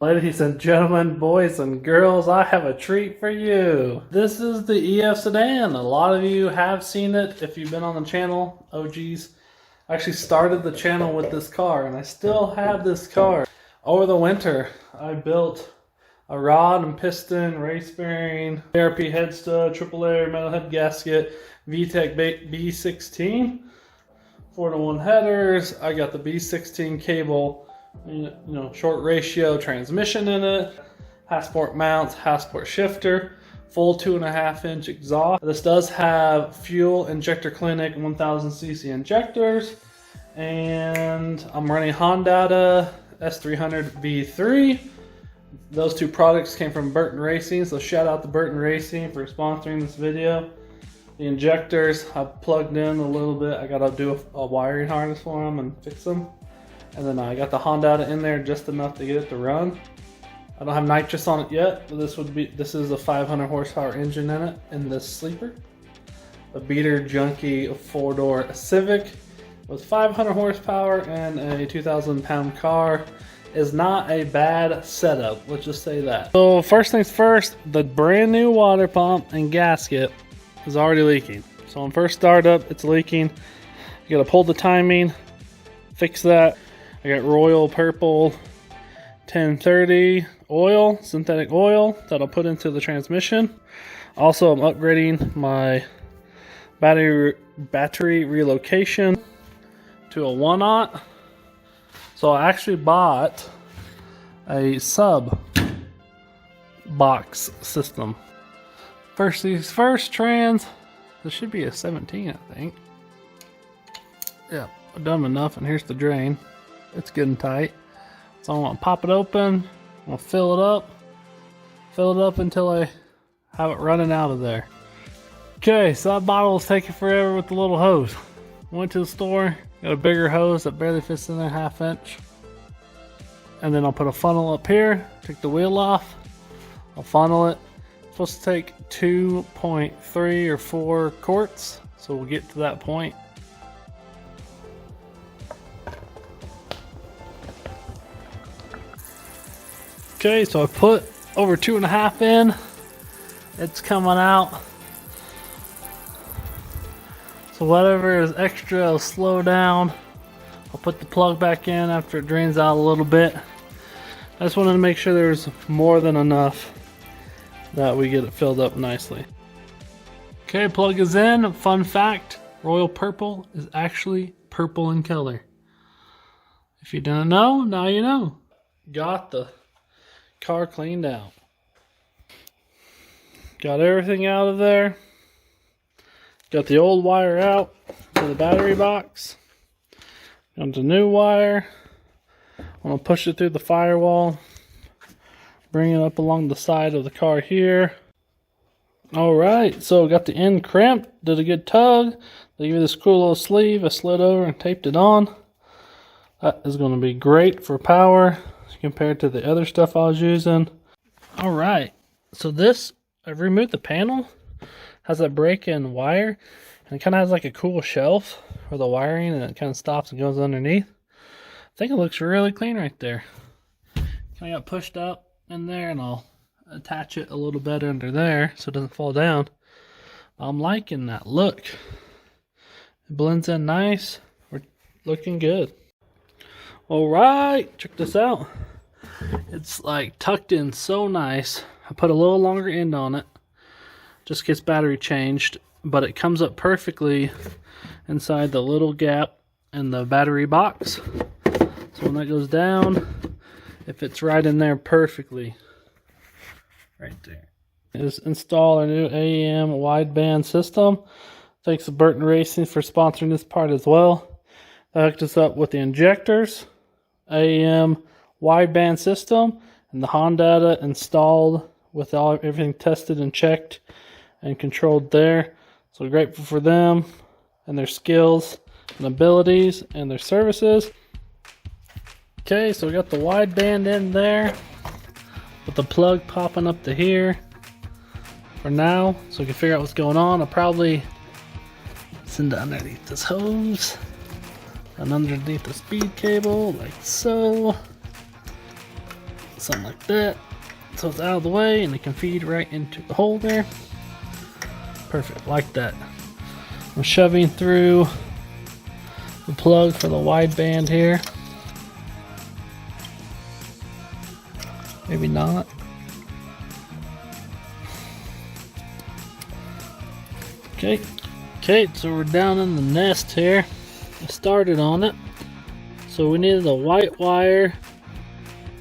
Ladies and gentlemen, boys and girls, I have a treat for you. This is the EF sedan. A lot of you have seen it if you've been on the channel. OGs. I actually started the channel with this car and I still have this car. Over the winter, I built a rod and piston, race bearing, ARP head stud, AAA metal head gasket, VTEC B16, 4-to-1 headers. I got the B16 cable, short ratio transmission in it, Hasport mounts, Hasport shifter, full 2.5-inch exhaust. This does have fuel injector clinic 1000cc injectors, and I'm running Hondata S300 V3. Those two products came from Burton Racing, so shout out to Burton Racing for sponsoring this video. The injectors I've plugged in a little bit. I gotta do a wiring harness for them and fix them. And then I got the Hondata in there just enough to get it to run. I don't have nitrous on it yet, but this is a 500 horsepower engine in it in this sleeper. A beater junkie 4-door Civic with 500 horsepower and a 2,000 pound car is not a bad setup. Let's just say that. So first things first, the brand new water pump and gasket is already leaking. So on first startup, it's leaking. You gotta pull the timing, fix that. I got Royal Purple 1030 oil, synthetic oil that I'll put into the transmission. Also, I'm upgrading my battery relocation to a 1-aught. So I actually bought a sub box system. First things first, trans. This should be a 17, I think. Yeah, dumb enough, and here's the drain. It's getting tight. So I'm gonna pop it open. I'm gonna fill it up until I have it running out of there. Okay, so that bottle was taking forever with the little hose. Went to the store, got a bigger hose that barely fits in there, 1/2 inch. And then I'll put a funnel up here, take the wheel off, I'll funnel it. It's supposed to take 2.3 or 4 quarts, so we'll get to that point. Okay, so I put over 2.5 in. It's coming out. So whatever is extra, I'll slow down. I'll put the plug back in after it drains out a little bit. I just wanted to make sure there's more than enough that we get it filled up nicely. Okay, plug is in. Fun fact, Royal Purple is actually purple in color. If you didn't know, now you know. Got the car cleaned out. Got everything out of there. Got the old wire out to the battery box. Got the new wire. I'm gonna push it through the firewall. Bring it up along the side of the car here. Alright, so got the end crimped. Did a good tug. They give you this cool little sleeve. I slid over and taped it on. That is gonna be great for power compared to the other stuff I was using. Alright, so this, I've removed the panel. Has that break-in wire, and it kind of has like a cool shelf for the wiring, and it kind of stops and goes underneath. I think it looks really clean right there. Kind of got pushed up in there, and I'll attach it a little better under there so it doesn't fall down. I'm liking that look. It blends in nice. We're looking good. Alright, check this out. It's like tucked in so nice. I put a little longer end on it. Just gets battery changed, but it comes up perfectly inside the little gap in the battery box. So when that goes down, it fits right in there perfectly. Right there. Is install a new AEM wideband system. Thanks to Burton Racing for sponsoring this part as well. That hooked us up with the injectors, AEM wideband system, and the Hondata installed with everything tested and checked and controlled there. So grateful for them and their skills and abilities and their services. Okay, so we got the wideband in there with the plug popping up to here for now, so we can figure out what's going on. I'll probably send it underneath this hose and underneath the speed cable like so. something like that, so it's out of the way and it can feed right into the hole there. Perfect, like that. I'm shoving through the plug for the wideband here. Maybe not. Okay, so we're down in the nest here. I started on it. So we needed a white wire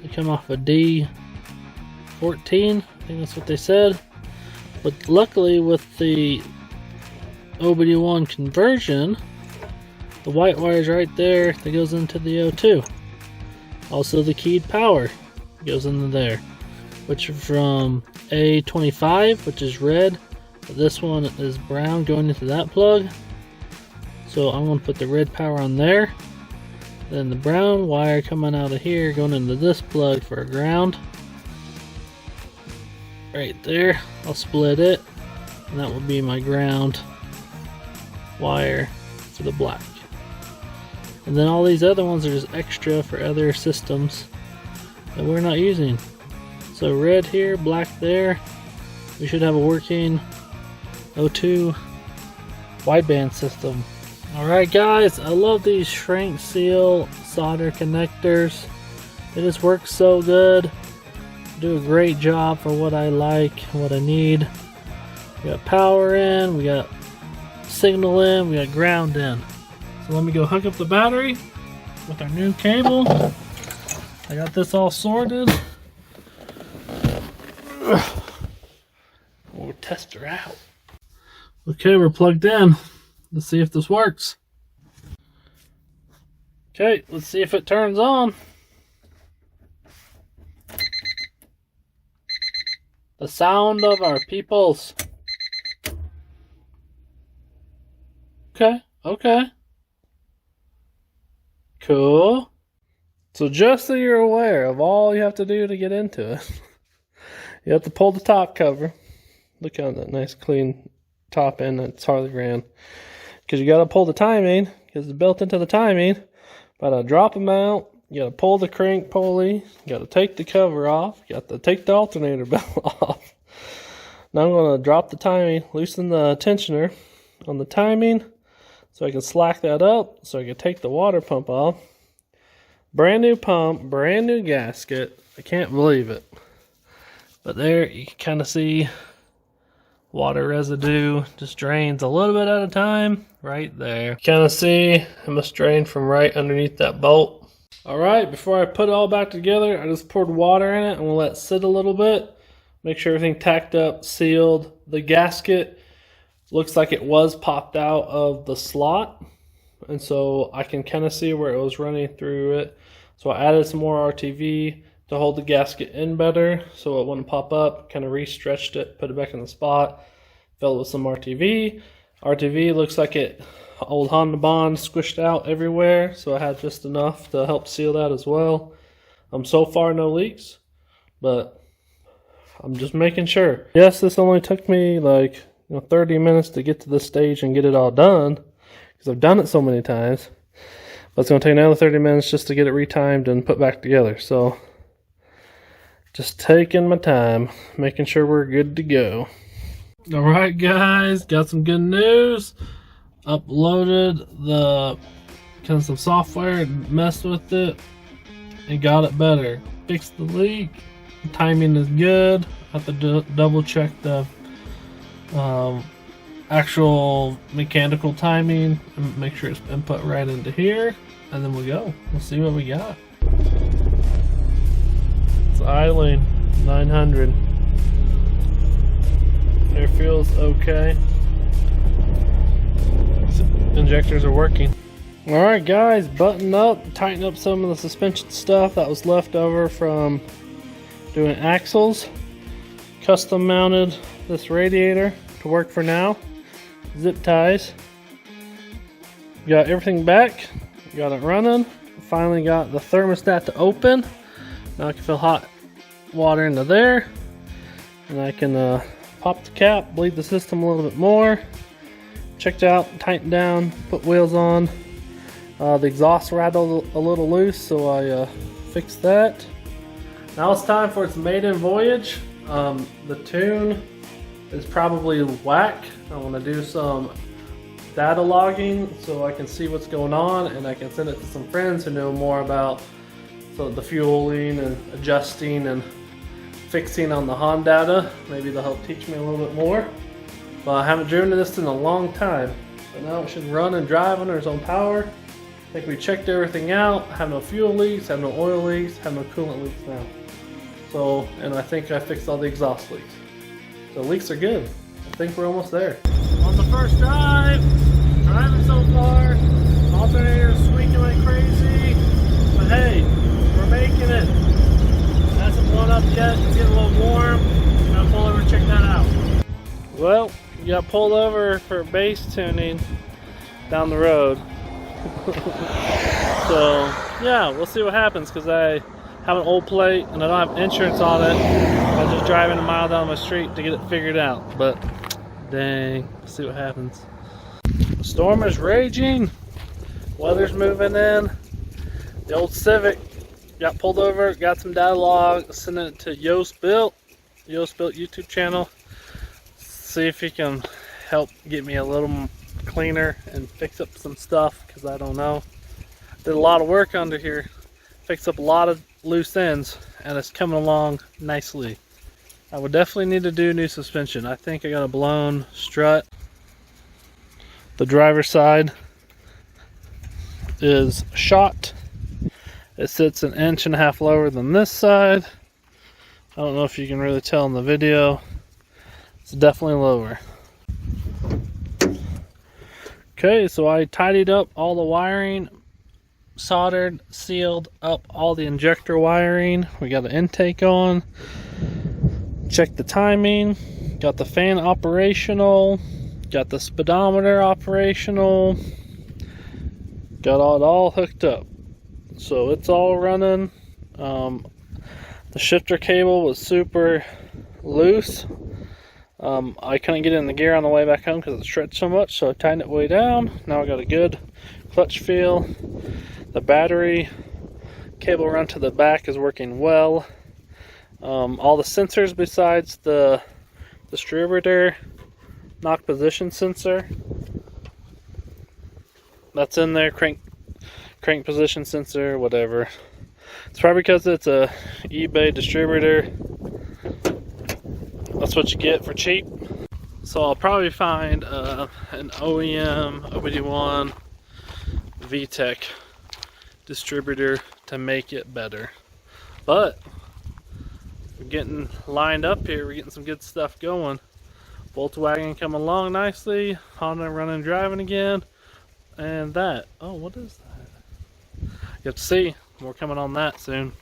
to come off a D14. I think that's what they said. But luckily with the OBD1 conversion, the white wire is right there that goes into the O2. Also the keyed power goes into there, which is from A25, which is red. But this one is brown going into that plug. So I'm going to put the red power on there. Then the brown wire coming out of here going into this plug for a ground. Right there. I'll split it. And that will be my ground wire for the black. And then all these other ones are just extra for other systems that we're not using. So red here, black there. We should have a working O2 wideband system. Alright guys, I love these shrink seal solder connectors. They just work so good. Do a great job for what I like, what I need. We got power in, we got signal in, we got ground in. So let me go hook up the battery with our new cable. I got this all sorted. We'll test her out. Okay, we're plugged in. Let's see if this works. Okay, let's see if it turns on. The sound of our peoples. Okay. Cool. So just so you're aware of all you have to do to get into it, you have to pull the top cover. Look at that nice clean top end. It's hardly ran. Because you got to pull the timing, because it's built into the timing. But I drop them out. You got to pull the crank pulley. You got to take the cover off. You got to take the alternator belt off. Now I'm going to drop the timing, loosen the tensioner on the timing, so I can slack that up, so I can take the water pump off. Brand new pump, brand new gasket. I can't believe it. But there you can kind of see water residue just drains a little bit at a time right there. Kind of see it must drain from right underneath that bolt. Alright, before I put it all back together, I just poured water in it and we'll let it sit a little bit. Make sure everything tacked up, sealed. The gasket looks like it was popped out of the slot, and so I can kind of see where it was running through it. So I added some more RTV to hold the gasket in better so it wouldn't pop up. Kind of re-stretched it, put it back in the spot, filled it with some RTV. RTV looks like it old Honda Bond squished out everywhere, so I had just enough to help seal that as well. So far no leaks, but I'm just making sure. Yes, this only took me like 30 minutes to get to this stage and get it all done, because I've done it so many times. But it's going to take another 30 minutes just to get it retimed and put back together. So just taking my time, making sure we're good to go. Alright guys, got some good news. Uploaded the kind of some software and messed with it and got it better. Fixed the leak. The timing is good. I have to double check the actual mechanical timing and make sure it's input right into here, and then we'll go. We'll see what we got. It's idling 900. Air feels okay. Injectors are working. Alright guys, button up, tighten up some of the suspension stuff that was left over from doing axles. Custom mounted this radiator to work for now. Zip ties. Got everything back. Got it running. Finally got the thermostat to open. Now I can fill hot water into there. And I can pop the cap, bleed the system a little bit more. Checked out, tightened down, put wheels on. The exhaust rattled a little loose, so I fixed that. Now it's time for its maiden voyage. The tune is probably whack. I want to do some data logging so I can see what's going on, and I can send it to some friends who know more about the fueling and adjusting and fixing on the Hondata. Maybe they'll help teach me a little bit more. But I haven't driven this in a long time. So now it should run and drive under its own power. I think we checked everything out. Have no fuel leaks, have no oil leaks, have no coolant leaks now. So, and I think I fixed all the exhaust leaks. So leaks are good. I think we're almost there. On the first drive, driving so far. Alternator squeaking like crazy. But hey, we're making it. Hasn't blown up yet. It's getting a little warm. I'm gonna pull over and check that out. Well, you got pulled over for bass tuning down the road. So yeah, we'll see what happens, because I have an old plate and I don't have insurance on it. I'm just driving a mile down my street to get it figured out. But dang, let's see what happens. The storm is raging. Weather's moving in. The old Civic got pulled over, got some data log, sending it to Yoast Built YouTube channel. See if he can help get me a little cleaner and fix up some stuff, because I don't know. Did a lot of work under here, fixed up a lot of loose ends, and it's coming along nicely. I would definitely need to do new suspension. I think I got a blown strut. The driver's side is shot. It sits 1.5 inches lower than this side. I don't know if you can really tell in the video. It's definitely lower. Okay, so I tidied up all the wiring, soldered, sealed up all the injector wiring. We got the intake on. Checked the timing. Got the fan operational. Got the speedometer operational. Got it all hooked up. So it's all running. The shifter cable was super loose. I couldn't get it in the gear on the way back home because it stretched so much, so I tightened it way down. Now I got a good clutch feel. The battery cable run to the back is working well. All the sensors besides the distributor knock position sensor, that's in there, crank position sensor, whatever. It's probably because it's a eBay distributor. That's what you get for cheap. So I'll probably find an OEM OBD1 VTEC distributor to make it better. But we're getting lined up here. We're getting some good stuff going. Volkswagen coming along nicely. Honda running and driving again. And that. Oh, what is that? You have to see. More coming on that soon.